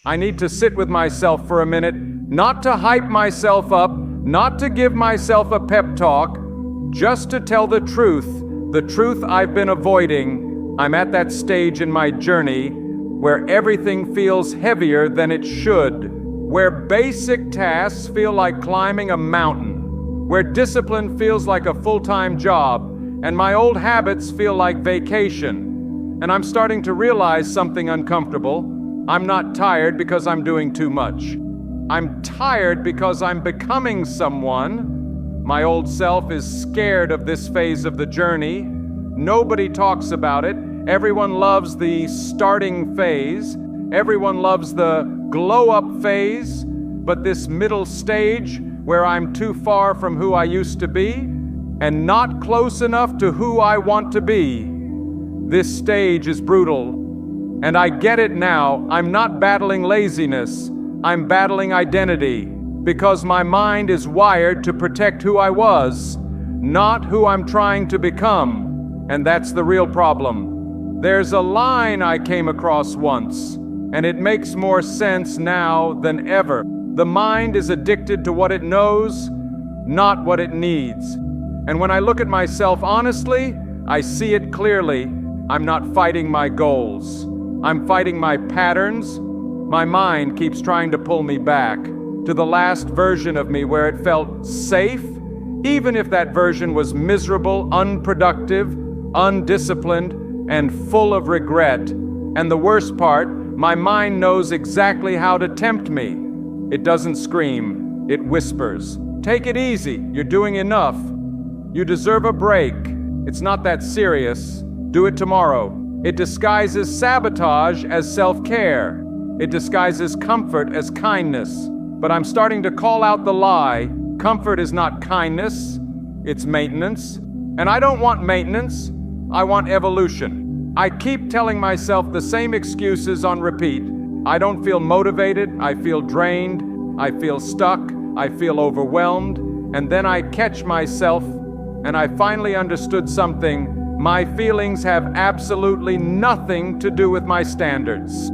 I need to sit with myself for a minute, not to hype myself up, not to give myself a pep talk, just to tell the truth I've been avoiding. I'm at that stage in my journey where everything feels heavier than it should, where basic tasks feel like climbing a mountain, where discipline feels like a full-time job, and my old habits feel like vacation. And I'm starting to realize something uncomfortable. I'm not tired because I'm doing too much. I'm tired because I'm becoming someone. My old self is scared of this phase of the journey. Nobody talks about it. Everyone loves the starting phase. Everyone loves the glow-up phase. But this middle stage, where I'm too far from who I used to be and not close enough to who I want to be, this stage is brutal. And I get it now. I'm not battling laziness. I'm battling identity, because my mind is wired to protect who I was, not who I'm trying to become. And that's the real problem. There's a line I came across once, and it makes more sense now than ever. The mind is addicted to what it knows, not what it needs. And when I look at myself honestly, I see it clearly. I'm not fighting my goals. I'm fighting my patterns. My mind keeps trying to pull me back to the last version of me where it felt safe, even if that version was miserable, unproductive, undisciplined, and full of regret. And the worst part, my mind knows exactly how to tempt me. It doesn't scream, it whispers. Take it easy, you're doing enough. You deserve a break. It's not that serious. Do it tomorrow. It disguises sabotage as self-care. It disguises comfort as kindness. But I'm starting to call out the lie. Comfort is not kindness, it's maintenance. And I don't want maintenance, I want evolution. I keep telling myself the same excuses on repeat. I don't feel motivated, I feel drained, I feel stuck, I feel overwhelmed. And then I catch myself, and I finally understood something. My feelings have absolutely nothing to do with my standards.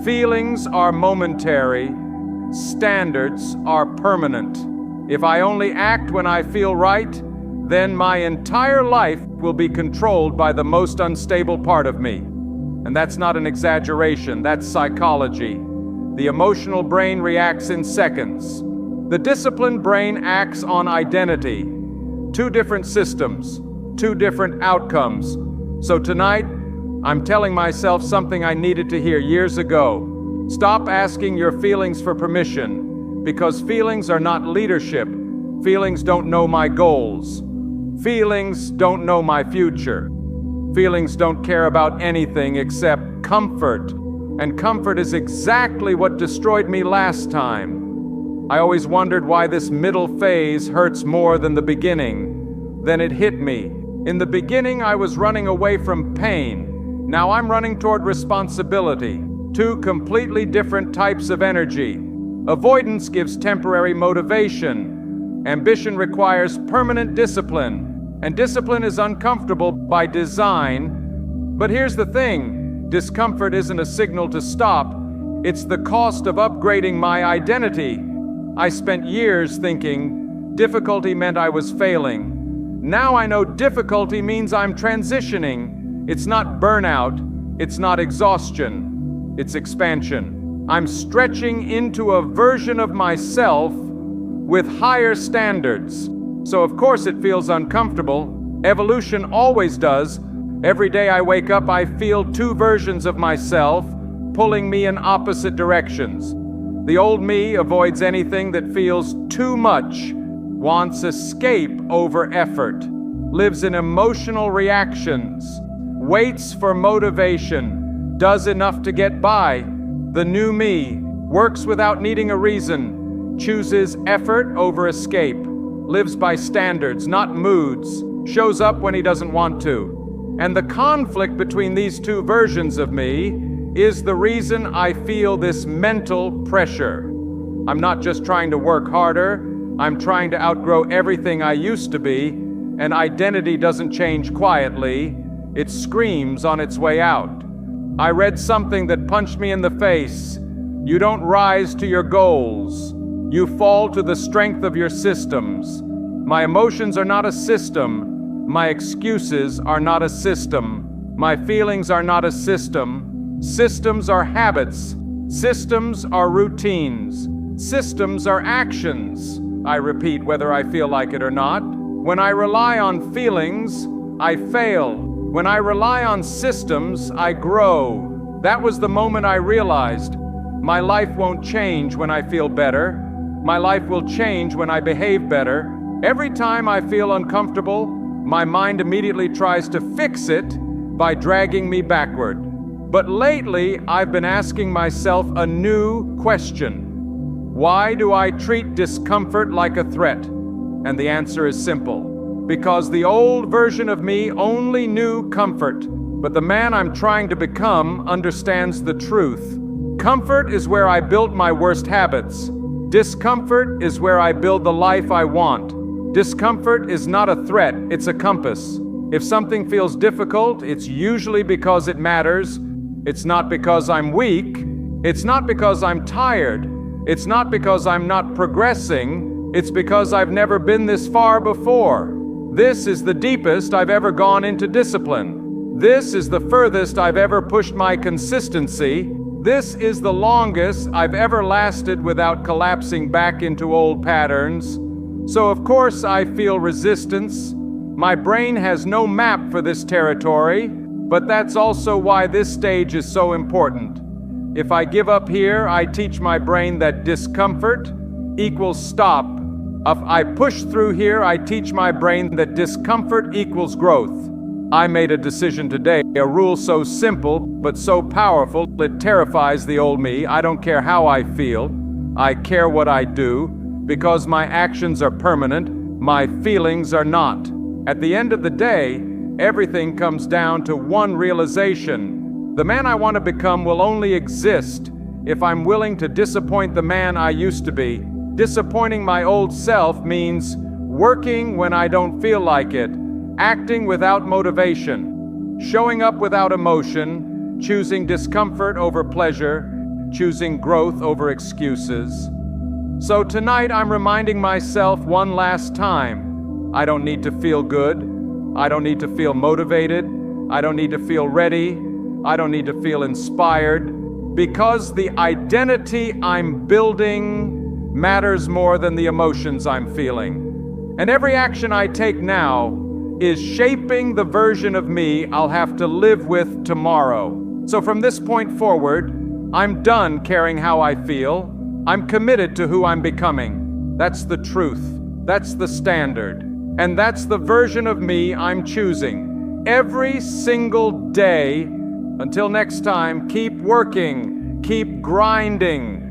Feelings are momentary, standards are permanent. If I only act when I feel right, then my entire life will be controlled by the most unstable part of me. And that's not an exaggeration, that's psychology. The emotional brain reacts in seconds. The disciplined brain acts on identity. Two different systems, two different outcomes. So tonight, I'm telling myself something I needed to hear years ago. Stop asking your feelings for permission, because feelings are not leadership. Feelings don't know my goals. Feelings don't know my future. Feelings don't care about anything except comfort. And comfort is exactly what destroyed me last time. I always wondered why this middle phase hurts more than the beginning. Then it hit me. In the beginning, I was running away from pain. Now I'm running toward responsibility. Two completely different types of energy. Avoidance gives temporary motivation. Ambition requires permanent discipline. And discipline is uncomfortable by design. But here's the thing. Discomfort isn't a signal to stop. It's the cost of upgrading my identity. I spent years thinking difficulty meant I was failing. Now I know difficulty means I'm transitioning. It's not burnout, it's not exhaustion, it's expansion. I'm stretching into a version of myself with higher standards. So of course it feels uncomfortable. Evolution always does. Every day I wake up, I feel two versions of myself pulling me in opposite directions. The old me avoids anything that feels too much, wants escape over effort, lives in emotional reactions, waits for motivation, does enough to get by. The new me works without needing a reason, chooses effort over escape, lives by standards, not moods, shows up when he doesn't want to. And the conflict between these two versions of me is the reason I feel this mental pressure. I'm not just trying to work harder, I'm trying to outgrow everything I used to be, and identity doesn't change quietly, it screams on its way out. I read something that punched me in the face. You don't rise to your goals. You fall to the strength of your systems. My emotions are not a system. My excuses are not a system. My feelings are not a system. Systems are habits. Systems are routines. Systems are actions. I repeat whether I feel like it or not. When I rely on feelings, I fail. When I rely on systems, I grow. That was the moment I realized my life won't change when I feel better. My life will change when I behave better. Every time I feel uncomfortable, my mind immediately tries to fix it by dragging me backward. But lately, I've been asking myself a new question. Why do I treat discomfort like a threat? And the answer is simple. Because the old version of me only knew comfort, but the man I'm trying to become understands the truth. Comfort is where I built my worst habits. Discomfort is where I build the life I want. Discomfort is not a threat, it's a compass. If something feels difficult, it's usually because it matters. It's not because I'm weak. It's not because I'm tired. It's not because I'm not progressing. It's because I've never been this far before. This is the deepest I've ever gone into discipline. This is the furthest I've ever pushed my consistency. This is the longest I've ever lasted without collapsing back into old patterns. So of course I feel resistance. My brain has no map for this territory, but that's also why this stage is so important. If I give up here, I teach my brain that discomfort equals stop. If I push through here, I teach my brain that discomfort equals growth. I made a decision today, a rule so simple but so powerful, it terrifies the old me. I don't care how I feel. I care what I do, because my actions are permanent, my feelings are not. At the end of the day, everything comes down to one realization. The man I want to become will only exist if I'm willing to disappoint the man I used to be. Disappointing my old self means working when I don't feel like it, acting without motivation, showing up without emotion, choosing discomfort over pleasure, choosing growth over excuses. So tonight I'm reminding myself one last time, I don't need to feel good, I don't need to feel motivated, I don't need to feel ready, I don't need to feel inspired, because the identity I'm building matters more than the emotions I'm feeling. And every action I take now is shaping the version of me I'll have to live with tomorrow. So from this point forward, I'm done caring how I feel. I'm committed to who I'm becoming. That's the truth. That's the standard. And that's the version of me I'm choosing. Every single day, until next time, keep working, keep grinding.